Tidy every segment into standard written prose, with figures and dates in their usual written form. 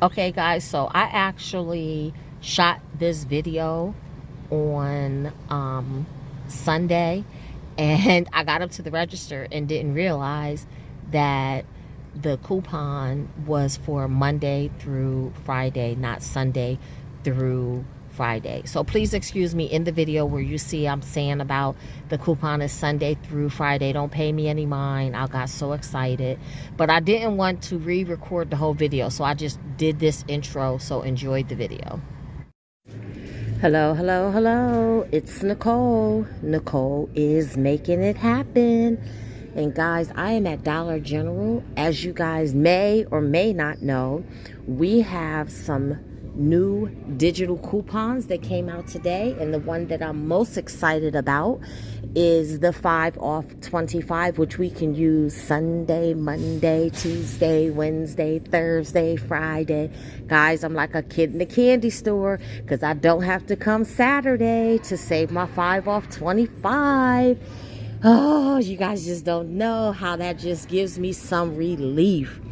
Okay, guys, so I actually shot this video on Sunday, and I got up to the register and didn't realize that the coupon was for Monday through Friday, not Sunday through Friday. So please excuse me in the video where you see I'm saying about the coupon is Sunday through Friday. Don't pay me any mind. I got so excited. But I didn't want to re-record the whole video, so I just did this intro. So enjoy the video. Hello, hello, hello. It's Nicole. Nicole is making it happen. And guys, I am at Dollar General. As you guys may or may not know, we have some new digital coupons that came out today, and the one that I'm most excited about is the 5 off 25, which we can use Sunday, Monday, Tuesday, Wednesday, Thursday, Friday. Guys, I'm like a kid in the candy store because I don't have to come Saturday to save my 5 off 25. Oh, you guys just don't know how that just gives me some relief.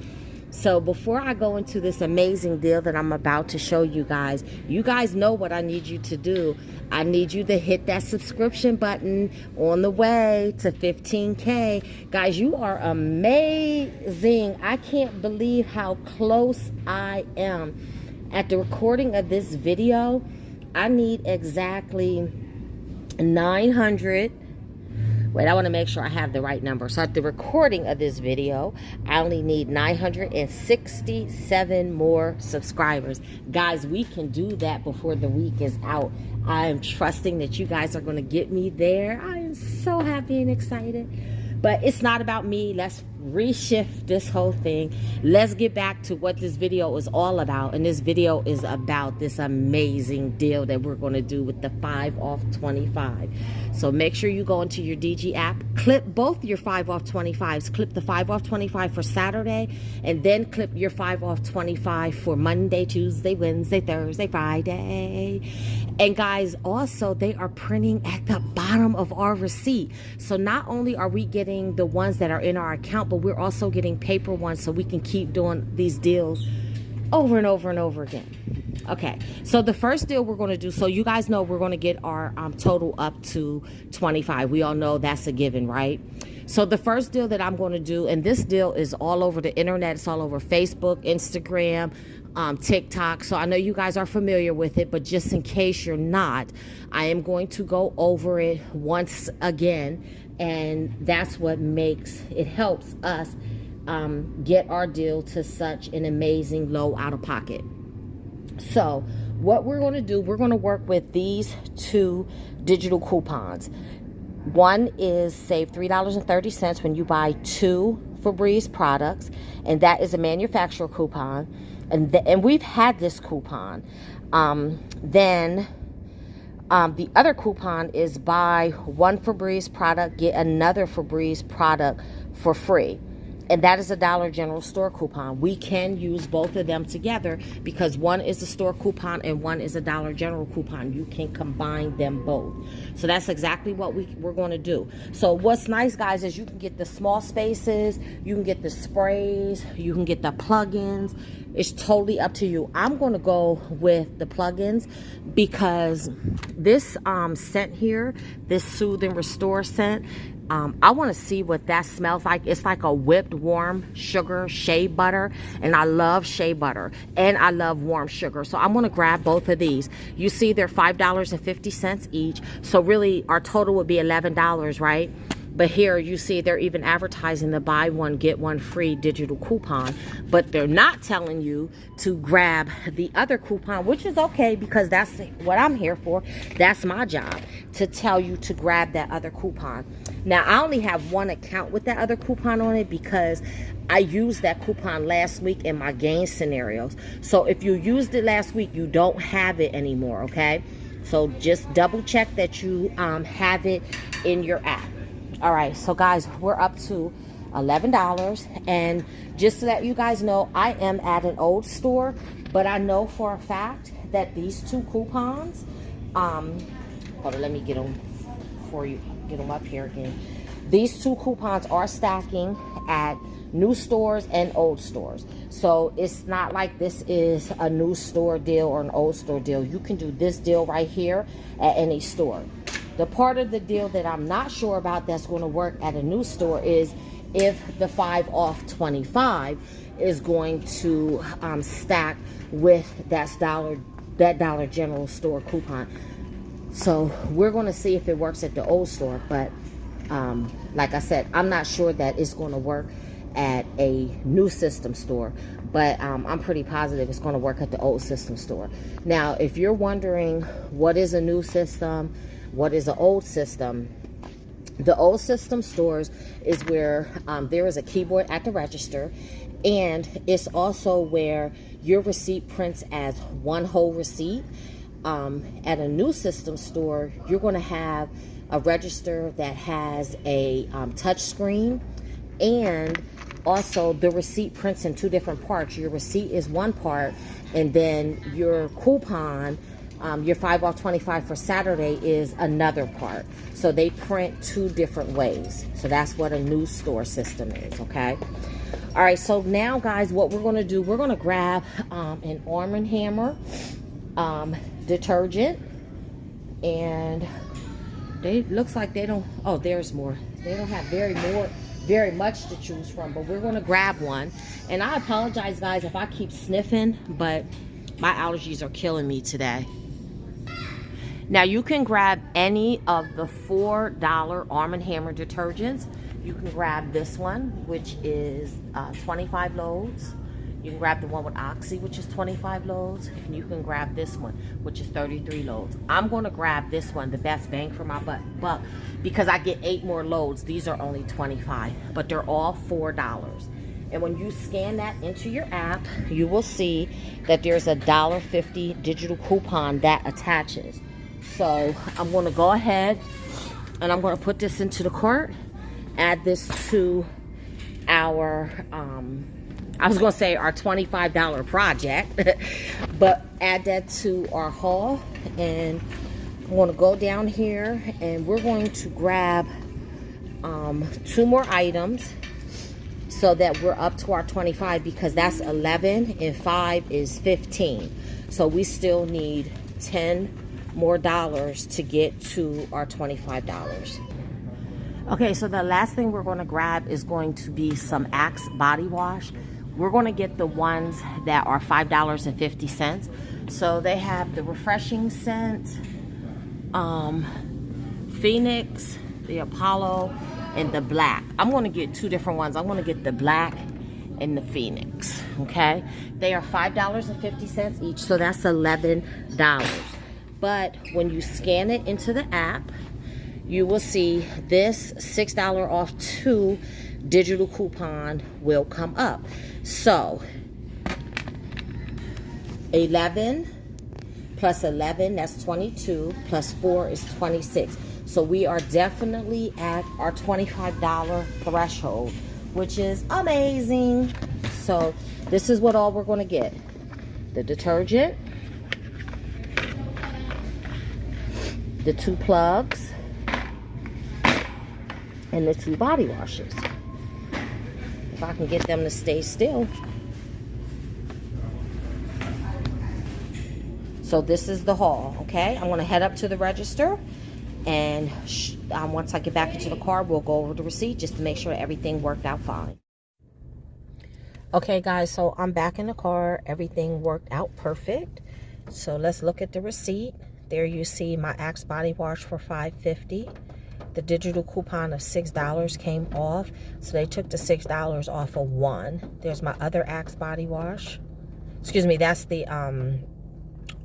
So before I go into this amazing deal that I'm about to show you guys know what I need you to do. I need you to hit that subscription button on the way to 15K. Guys, you are amazing. I can't believe how close I am. At the recording of this video, I need exactly 900. Wait, I want to make sure I have the right number. So at the recording of this video, I only need 967 more subscribers. Guys, we can do that before the week is out. I am trusting that you guys are going to get me there. I am so happy and excited. But it's not about me. Let's reshift this whole thing. Let's get back to what this video is all about. And this video is about this amazing deal that we're going to do with the 5 off 25. So make sure you go into your DG app, clip both your 5 off 25s, clip the 5 off 25 for Saturday, and then clip your 5 off 25 for Monday, Tuesday, Wednesday, Thursday, Friday. And guys, also they are printing at the bottom of our receipt. So not only are we getting the ones that are in our account, but we're also getting paper ones so we can keep doing these deals over and over and over again. Okay, so the first deal we're going to do, so you guys know we're going to get our total up to 25. We all know that's a given, right? So the first deal that I'm going to do, and this deal is all over the internet, it's all over Facebook, Instagram, TikTok. So I know you guys are familiar with it, but just in case you're not, I am going to go over it once again, and that's what makes it helps us get our deal to such an amazing low out of pocket. So what we're going to do, we're going to work with these two digital coupons. One is save $3.30 when you buy 2 Febreze products, and that is a manufacturer coupon. And we've had this coupon. The other coupon is buy 1 Febreze product, get another Febreze product for free. And that is a Dollar General store coupon. We can use both of them together because one is a store coupon and one is a Dollar General coupon. You can combine them both. So that's exactly what we're going to do. So what's nice, guys, is you can get the small spaces, you can get the sprays, you can get the plugins. It's totally up to you. I'm going to go with the plugins because this scent here, this Soothe and Restore scent, I want to see what that smells like. It's like a whipped warm sugar shea butter, and I love shea butter and I love warm sugar, so I'm going to grab both of these. You see they're $5.50 each, so really our total would be $11, right? But here you see they're even advertising the buy one get one free digital coupon, but they're not telling you to grab the other coupon, which is okay because that's what I'm here for. That's my job, to tell you to grab that other coupon. Now I only have one account with that other coupon on it because I used that coupon last week in my game scenarios. So if you used it last week, you don't have it anymore, okay? So just double check that you have it in your app. All right, so guys, we're up to $11, and just so that you guys know, I am at an old store, but I know for a fact that these 2 coupons, hold on, let me get them for you, get them up here again. These two coupons are stacking at new stores and old stores. So it's not like this is a new store deal or an old store deal. You can do this deal right here at any store. The part of the deal that I'm not sure about that's going to work at a new store is if the 5 off 25 is going to stack with that Dollar General store coupon. So we're going to see if it works at the old store, but like I said, I'm not sure that it's going to work at a new system store, but I'm pretty positive it's going to work at the old system store. Now, if you're wondering what is a new system, what is an old system, the old system stores is where there is a keyboard at the register, and it's also where your receipt prints as one whole receipt. At a new system store, you're going to have a register that has a touch screen, and also the receipt prints in two different parts. Your receipt is one part, and then your coupon, your 5 off 25 for Saturday, is another part. So they print two different ways. So that's what a new store system is, okay? All right, so now guys, what we're going to do, we're going to grab an Arm & Hammer detergent, and they looks like they don't, oh, there's more. They don't have very much to choose from, but we're going to grab one. And I apologize guys if I keep sniffing, but my allergies are killing me today. Now you can grab any of the $4 Arm & Hammer detergents. You can grab this one, which is 25 loads. You can grab the one with Oxy, which is 25 loads. And you can grab this one, which is 33 loads. I'm going to grab this one, the best bang for my buck, because I get 8 more loads. These are only 25, but they're all $4. And when you scan that into your app, you will see that there's a $1.50 digital coupon that attaches. So I'm going to go ahead and I'm going to put this into the cart, add this to our I was going to say our $25 project, but add that to our haul. And I'm going to go down here and we're going to grab 2 more items so that we're up to our 25, because that's 11 and 5 is 15. So we still need 10 more dollars to get to our $25. Okay, so the last thing we're going to grab is going to be some Axe body wash. We're going to get the ones that are $5.50. So they have the refreshing scent, Phoenix, the Apollo, and the black. I'm going to get 2 different ones. I'm going to get the black and the Phoenix, okay? They are $5.50 each, so that's $11. But when you scan it into the app, you will see this $6 off 2 digital coupon will come up. So 11 plus 11, that's 22, plus 4 is 26. So we are definitely at our $25 threshold, which is amazing. So this is what all we're going to get: the detergent, the 2 plugs, and the 2 body washes. If I can get them to stay still. So this is the haul, okay? I'm going to head up to the register, and once I get back into the car, we'll go over the receipt just to make sure everything worked out fine. Okay, guys, so I'm back in the car. Everything worked out perfect. So let's look at the receipt. There you see my Axe body wash for $5.50. The digital coupon of $6 came off, so they took the $6 off of 1. There's my other Axe body wash. Excuse me, that's the Arm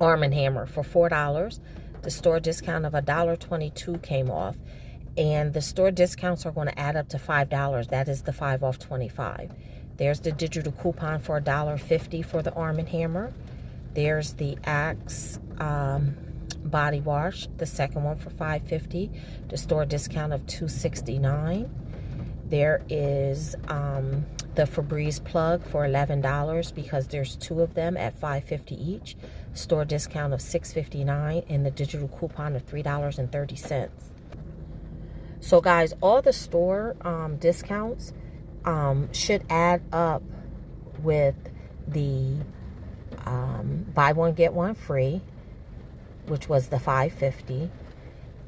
& Hammer for $4. The store discount of $1.22 came off, and the store discounts are going to add up to $5. That is the 5 off 25. There's the digital coupon for $1.50 for the Arm & Hammer. There's the Axe body wash, the second one for $5.50, the store discount of $2.69. There is the Febreze plug for $11 because there's 2 of them at $5.50 each, store discount of $6.59, and the digital coupon of $3.30. So guys, all the store discounts should add up with the buy one get one free, which was the $5.50,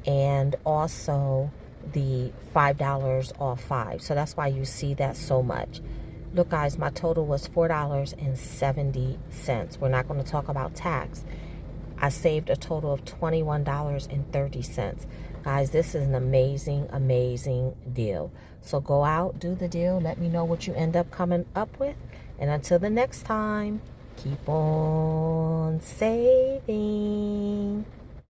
and also the $5 off 5. So that's why you see that so much. Look guys, my total was $4.70. We're not going to talk about tax. I saved a total of $21.30. Guys, this is an amazing, amazing deal. So go out, do the deal. Let me know what you end up coming up with. And until the next time, keep on saving.